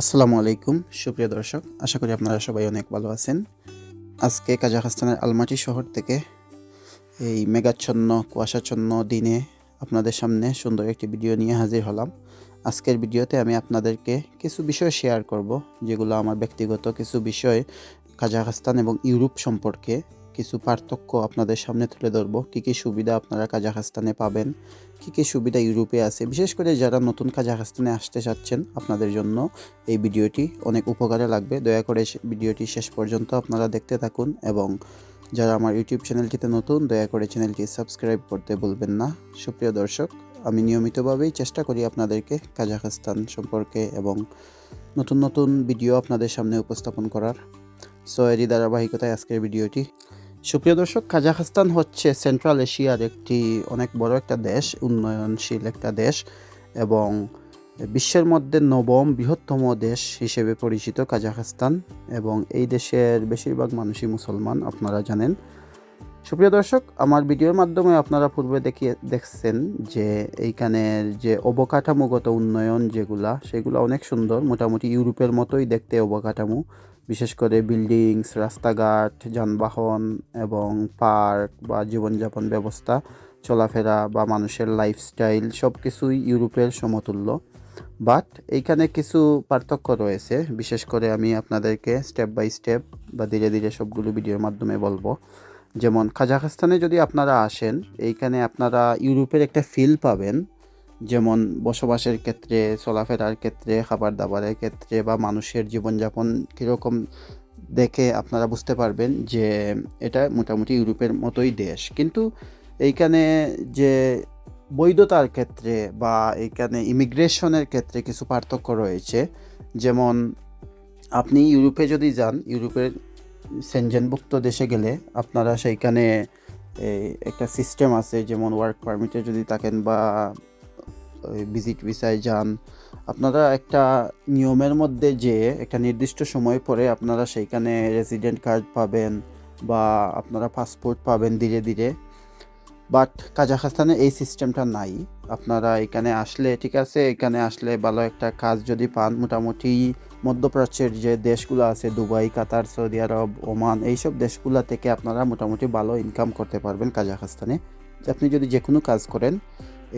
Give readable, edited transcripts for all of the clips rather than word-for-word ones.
আসসালামু আলাইকুম সুপ্রিয় দর্শক, আশা করি আপনারা সবাই অনেক ভালো আছেন। আজকে কাজাখস্তানের আলমাটি শহর থেকে এই মেঘাচ্ছন্ন কুয়াশাচ্ছন্ন দিনে আপনাদের সামনে সুন্দর একটি ভিডিও নিয়ে হাজির হলাম। আজকের ভিডিওতে আমি আপনাদেরকে কিছু বিষয় শেয়ার করব, যেগুলো আমার ব্যক্তিগত কিছু বিষয় কাজাখস্তান এবং ইউরোপ সম্পর্কে কিছু পার্থক্য আপনাদের সামনে তুলে ধরব। কী কী সুবিধা আপনারা কাজাখস্তানে পাবেন, কী কী সুবিধা ইউরোপে আছে, বিশেষ করে যারা নতুন কাজাখস্তানে আসতে চাচ্ছেন আপনাদের জন্য এই ভিডিওটি অনেক উপকারে লাগবে। দয়া করে ভিডিওটি শেষ পর্যন্ত আপনারা দেখতে থাকুন, এবং যারা আমার ইউটিউব চ্যানেলটিতে নতুন, দয়া করে চ্যানেলটি সাবস্ক্রাইব করতে ভুলবেন না। সুপ্রিয় দর্শক, আমি নিয়মিতভাবেই চেষ্টা করি আপনাদেরকে কাজাখস্তান সম্পর্কে এবং নতুন নতুন ভিডিও আপনাদের সামনে উপস্থাপন করার। সো এরই ধারাবাহিকতায় আজকের ভিডিওটি। সুপ্রিয় দর্শক, কাজাখস্তান হচ্ছে সেন্ট্রাল এশিয়ার একটি অনেক বড় একটা দেশ, উন্নয়নশীল একটা দেশ, এবং বিশ্বের মধ্যে নবম বৃহত্তম দেশ হিসেবে পরিচিত কাজাখস্তান, এবং এই দেশের বেশিরভাগ মানুষই মুসলমান, আপনারা জানেন। সুপ্রিয় দর্শক, আমার ভিডিওর মাধ্যমে আপনারা পূর্বে দেখছেন যে এইখানের যে অবকাঠামোগত উন্নয়ন সেগুলো অনেক সুন্দর, মোটামুটি ইউরোপের মতোই দেখতে অবকাঠামো। বিশেষ করে বিল্ডিংস, রাস্তাঘাট, যানবাহন এবং পার্ক বা জীবনযাপন ব্যবস্থা, চলাফেরা বা মানুষের লাইফস্টাইল সব কিছুই ইউরোপের সমতুল্য। বাট এইখানে কিছু পার্থক্য রয়েছে, বিশেষ করে আমি আপনাদেরকে স্টেপ বাই স্টেপ বা ধীরে ধীরে সবগুলো ভিডিওর মাধ্যমে বলবো। যেমন কাজাখস্তানে যদি আপনারা আসেন, এইখানে আপনারা ইউরোপের একটা ফিল পাবেন, যেমন বসবাসের ক্ষেত্রে, চলাফেরার ক্ষেত্রে, খাবার দাবারের ক্ষেত্রে বা মানুষের জীবনযাপন কীরকম দেখে আপনারা বুঝতে পারবেন যে এটা মোটামুটি ইউরোপের মতোই দেশ। কিন্তু এইখানে যে বৈধতার ক্ষেত্রে বা এইখানে ইমিগ্রেশনের ক্ষেত্রে কিছু পার্থক্য রয়েছে। যেমন আপনি ইউরোপে যদি যান, ইউরোপের সেনজেনভুক্ত দেশে গেলে আপনারা সেইখানে একটা সিস্টেম আছে, যেমন ওয়ার্ক পারমিটে যদি থাকেন বা ভিজিট ভিসায় যান, আপনারা একটা নিয়মের মধ্যে যে একটা নির্দিষ্ট সময় পরে আপনারা সেইখানে রেসিডেন্ট কার্ড পাবেন বা আপনারা পাসপোর্ট পাবেন ধীরে ধীরে। বাট কাজাখস্তানে এই সিস্টেমটা নাই। আপনারা এখানে আসলে ঠিক আছে, এখানে আসলে ভালো একটা কাজ যদি পান, মোটামুটি মধ্যপ্রাচ্যের যে দেশগুলো আছে, দুবাই, কাতার, সৌদি আরব, ওমান, এইসব দেশগুলো থেকে আপনারা মোটামুটি ভালো ইনকাম করতে পারবেন কাজাখস্তানে। আপনি যদি যে কোনো কাজ করেন,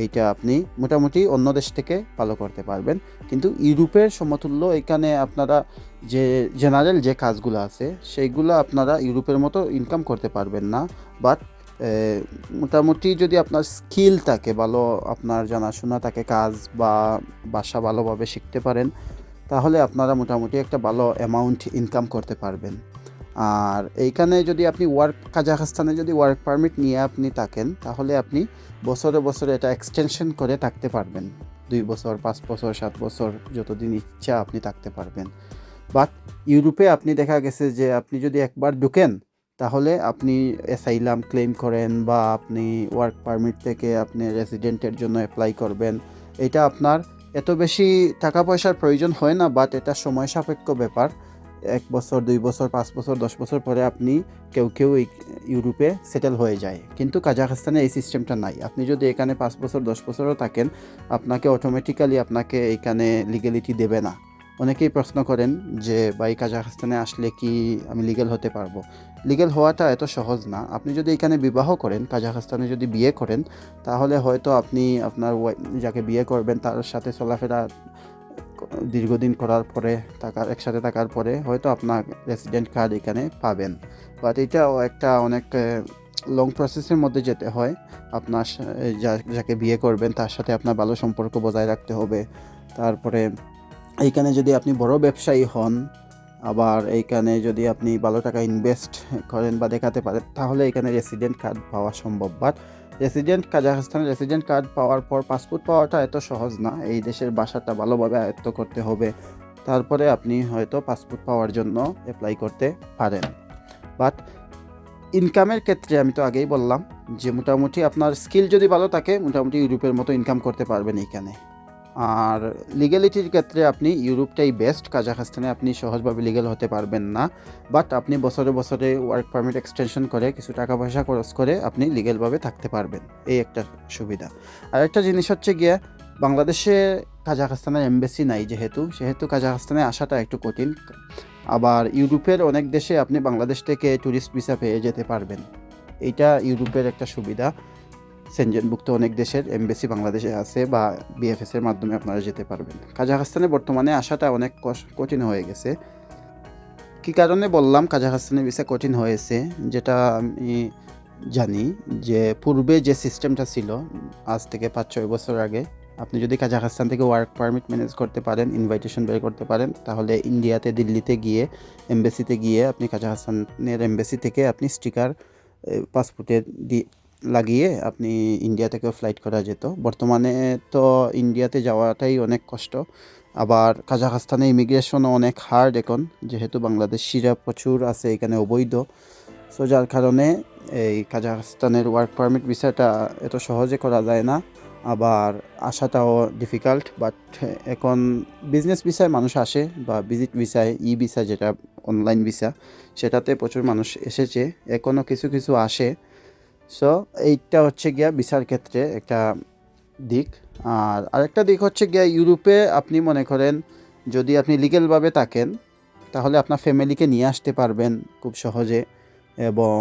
এইটা আপনি মোটামুটি অন্য দেশ থেকে ভালো করতে পারবেন। কিন্তু ইউরোপের সমতুল্য এখানে আপনারা যে জেনারেল যে কাজগুলো আছে সেইগুলো আপনারা ইউরোপের মতো ইনকাম করতে পারবেন না। বাট মোটামুটি যদি আপনার স্কিল থাকে, ভালো আপনার জানাশোনা থাকে, কাজ বা ভাষা ভালোভাবে শিখতে পারেন, তাহলে আপনারা মোটামুটি একটা ভালো অ্যামাউন্ট ইনকাম করতে পারবেন। আর এইখানে যদি আপনি কাজাখস্তানে যদি ওয়ার্ক পারমিট নিয়ে আপনি থাকেন, তাহলে আপনি বছরে বছরে এটা এক্সটেনশন করে থাকতে পারবেন। 2 বছর, 5 বছর, 7 বছর, যতদিন ইচ্ছা আপনি থাকতে পারবেন। বাট ইউরোপে আপনি দেখা গেছে যে আপনি যদি একবার ঢুকেন, তাহলে আপনি অ্যাসাইলাম ক্লেম করেন বা আপনি ওয়ার্ক পারমিট থেকে আপনি রেসিডেন্টের জন্য অ্যাপ্লাই করবেন, এটা আপনার এত বেশি টাকা পয়সার প্রয়োজন হয় না। বাট এটা সময় সাপেক্ষ ব্যাপার। 1 বছর, 2 বছর, 5 বছর, 10 বছর পরে আপনি কেউ এই ইউরোপে সেটেল হয়ে যায়। কিন্তু কাজাখস্তানে এই সিস্টেমটা নাই। আপনি যদি এখানে 5 বছর, 10 বছরও থাকেন, আপনাকে অটোমেটিক্যালি আপনাকে এইখানে লিগ্যালিটি দেবে না। অনেকেই প্রশ্ন করেন যে ভাই, কাজাখস্তানে আসলে কি আমি লিগ্যাল হতে পারবো? লিগ্যাল হওয়াটা এত সহজ না। আপনি যদি এখানে বিবাহ করেন, কাজাখস্তানে যদি বিয়ে করেন, তাহলে হয়তো আপনি আপনার যাকে বিয়ে করবেন তার সাথে চলাফেরা দীর্ঘদিন করার পরে, একসাথে থাকার পরে হয়তো আপনার রেসিডেন্ট কার্ড এখানে পাবেন। বাট এটাও একটা অনেক লং প্রসেসের মধ্যে যেতে হয়। আপনার যাকে বিয়ে করবেন তার সাথে আপনার ভালো সম্পর্ক বজায় রাখতে হবে। তারপরে এইখানে যদি আপনি বড় ব্যবসায়ী হন, আবার এইখানে যদি আপনি ভালো টাকা ইনভেস্ট করেন বা দেখাতে পারেন, তাহলে এখানে রেসিডেন্ট কার্ড পাওয়া সম্ভব। বাট কাজাখস্তানের রেসিডেন্ট কার্ড পাওয়ার পর পাসপোর্ট পাওয়াটা এত সহজ না। এই দেশের ভাষাটা ভালোভাবে আয়ত্ত করতে হবে, তারপরে আপনি হয়তো পাসপোর্ট পাওয়ার জন্য অ্যাপ্লাই করতে পারেন। বাট ইনকামের ক্ষেত্রে আমি তো আগেই বললাম যে মোটামুটি আপনার স্কিল যদি ভালো থাকে, মোটামুটি ইউরোপের মতো ইনকাম করতে পারবেন এইখানে। আর লিগ্যালিটির ক্ষেত্রে আপনি ইউরোপটাই বেস্ট। কাজাখস্তানে আপনি সহজভাবে লিগ্যাল হতে পারবেন না। বাট আপনি বছরে বছরে ওয়ার্ক পারমিট এক্সটেনশন করে কিছু টাকা পয়সা খরচ করে আপনি লিগ্যালভাবে থাকতে পারবেন, এই একটা সুবিধা। আর একটা জিনিস হচ্ছে গিয়ে, বাংলাদেশে কাজাখস্তানের এমবেসি নাই সেহেতু কাজাখস্তানে আসাটা একটু কঠিন। আবার ইউরোপের অনেক দেশে আপনি বাংলাদেশ থেকে ট্যুরিস্ট ভিসা পেয়ে যেতে পারবেন। এইটা ইউরোপের একটা সুবিধা। সেনজেনভুক্ত অনেক দেশের এমবেসি বাংলাদেশে আছে বা বিএফএস এর মাধ্যমে আপনারা যেতে পারবেন। কাজাখস্তানে বর্তমানে আসাটা অনেক কঠিন হয়ে গেছে। কী কারণে বললাম কাজাখস্তানের ভিসা কঠিন হয়েছে, যেটা আমি জানি যে পূর্বে যে সিস্টেমটা ছিল আজ থেকে 5-6 বছর আগে, আপনি যদি কাজাখস্তান থেকে ওয়ার্ক পারমিট ম্যানেজ করতে পারেন, ইনভাইটেশন বের করতে পারেন, তাহলে ইন্ডিয়াতে দিল্লিতে গিয়ে এমবেসিতে গিয়ে আপনি কাজাখস্তানের এমবেসি থেকে আপনি স্টিকার পাসপোর্টে লাগিয়ে আপনি ইন্ডিয়া থেকেও ফ্লাইট করা যেত। বর্তমানে তো ইন্ডিয়াতে যাওয়াটাই অনেক কষ্ট। আবার কাজাখস্তানে ইমিগ্রেশনও অনেক হার্ড এখন, যেহেতু বাংলাদেশিরা প্রচুর আছে এখানে অবৈধ। সো যার কারণে এই কাজাখস্তানের ওয়ার্ক পারমিট ভিসাটা এত সহজে করা যায় না, আবার আসাটাও ডিফিকাল্ট। বাট এখন বিজনেস ভিসায় মানুষ আসে, বা ভিজিট ভিসায় ভিসা যেটা অনলাইন ভিসা, সেটাতে প্রচুর মানুষ এসেছে, এখনও কিছু কিছু আসে। সো এইটা হচ্ছে গিয়া ভিসার ক্ষেত্রে একটা দিক। আর আরেকটা দিক হচ্ছে গিয়া ইউরোপে আপনি মনে করেন যদি আপনি লিগ্যালভাবে থাকেন, তাহলে আপনার ফ্যামিলিকে নিয়ে আসতে পারবেন খুব সহজে, এবং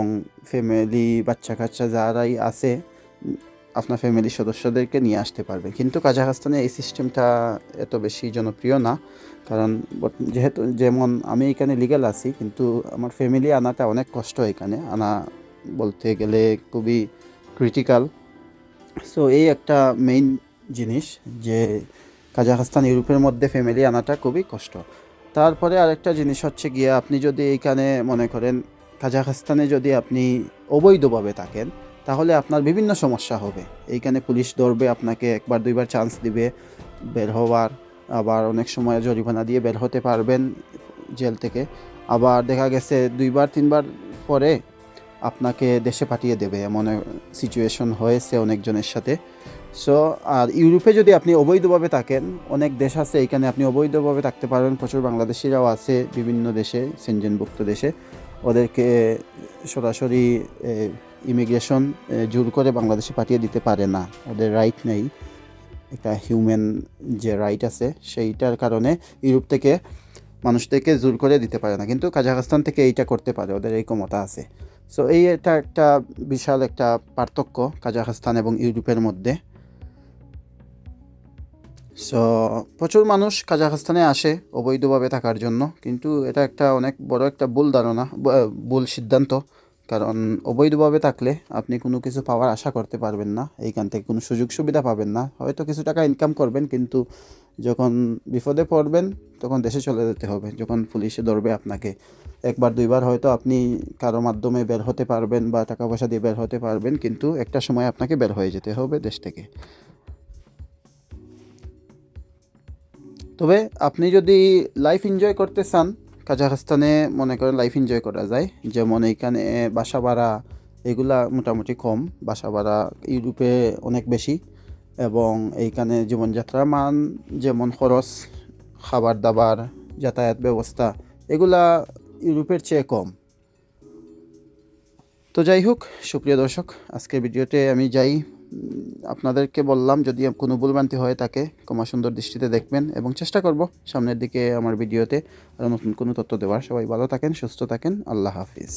ফ্যামিলি বাচ্চা কাচ্চা যারাই আছে আপনার ফ্যামিলির সদস্যদেরকে নিয়ে আসতে পারবে। কিন্তু কাজাখস্তানে এই সিস্টেমটা এত বেশি জনপ্রিয় না, কারণ যেহেতু যেমন আমি এখানে লিগ্যাল আছি, কিন্তু আমার ফ্যামিলি আনাটা অনেক কষ্ট, এখানে আনা বলতে গেলে খুবই ক্রিটিক্যাল। সো এই একটা মেইন জিনিস যে কাজাখস্তান ইউরোপের মধ্যে ফ্যামিলি আনাটা খুবই কষ্ট। তারপরে আরেকটা জিনিস হচ্ছে গিয়ে আপনি যদি এইখানে মনে করেন কাজাখস্তানে যদি আপনি অবৈধভাবে থাকেন, তাহলে আপনার বিভিন্ন সমস্যা হবে। এইখানে পুলিশ ধরবে, আপনাকে 1-2বার চান্স দিবে বের হওয়ার, আবার অনেক সময় জরিমানা দিয়ে বের হতে পারবেন জেল থেকে। আবার দেখা গেছে 2-3বার পরে আপনাকে দেশে পাঠিয়ে দেবে, এমন সিচুয়েশন হয়েছে অনেকজনের সাথে। সো আর ইউরোপে যদি আপনি অবৈধভাবে থাকেন, অনেক দেশ আছে এখানে আপনি অবৈধভাবে থাকতে পারবেন, প্রচুর বাংলাদেশিরাও আছে বিভিন্ন দেশে, সেনজেনভুক্ত দেশে। ওদেরকে সরাসরি ইমিগ্রেশন জোর করে বাংলাদেশে পাঠিয়ে দিতে পারে না, ওদের রাইট নেই। একটা হিউম্যান যে রাইট আছে সেইটার কারণে ইউরোপ থেকে মানুষদেরকে জোর করে দিতে পারে না, কিন্তু কাজাখস্তান থেকে এইটা করতে পারে, ওদের এই ক্ষমতা আছে। সো এটা একটা বিশাল একটা পার্থক্য কাজাখস্তান এবং ইউরোপের মধ্যে। সো প্রচুর মানুষ কাজাখস্তানে আসে অবৈধভাবে থাকার জন্য, কিন্তু এটা একটা অনেক বড় একটা ভুল ধারণা, ভুল সিদ্ধান্ত। কারণ অবৈধভাবে থাকলে আপনি কোনো কিছু পাওয়ার আশা করতে পারবেন না, এইখান থেকে কোনো সুযোগ সুবিধা পাবেন না। হয়তো কিছু টাকা ইনকাম করবেন, কিন্তু যখন বিপদে পড়বেন তখন দেশে চলে যেতে হবে। যখন পুলিশে ধরবে আপনাকে, 1-2বার হয়তো আপনি কারো মাধ্যমে বের হতে পারবেন বা টাকা পয়সা দিয়ে বের হতে পারবেন, কিন্তু একটা সময় আপনাকে বের হয়ে যেতে হবে দেশ থেকে। তবে আপনি যদি লাইফ এনজয় করতে চান, কাজাখস্তানে মনে করেন লাইফ এনজয় করা যায়। যেমন এইখানে বাসা ভাড়া এগুলা মোটামুটি কম, বাসা ভাড়া ইউরোপে অনেক বেশি, এবং এইখানে জীবনযাত্রার মান, যেমন খরচ, খাবার দাবার, যাতায়াত ব্যবস্থা, এগুলা ইউরোপের চেয়ে কম। তো যাই হোক সুপ্রিয় দর্শক, আজকের ভিডিওতে আমি আপনাদেরকে বললাম, যদি কোনো ভুলভ্রান্তি হয়ে থাকে ক্ষমা সুন্দর দৃষ্টিতে দেখবেন, এবং চেষ্টা করব সামনের দিকে আমার ভিডিওতে আরও নতুন কোনো তথ্য দেওয়ার। সবাই ভালো থাকেন, সুস্থ থাকেন, আল্লাহ হাফিজ।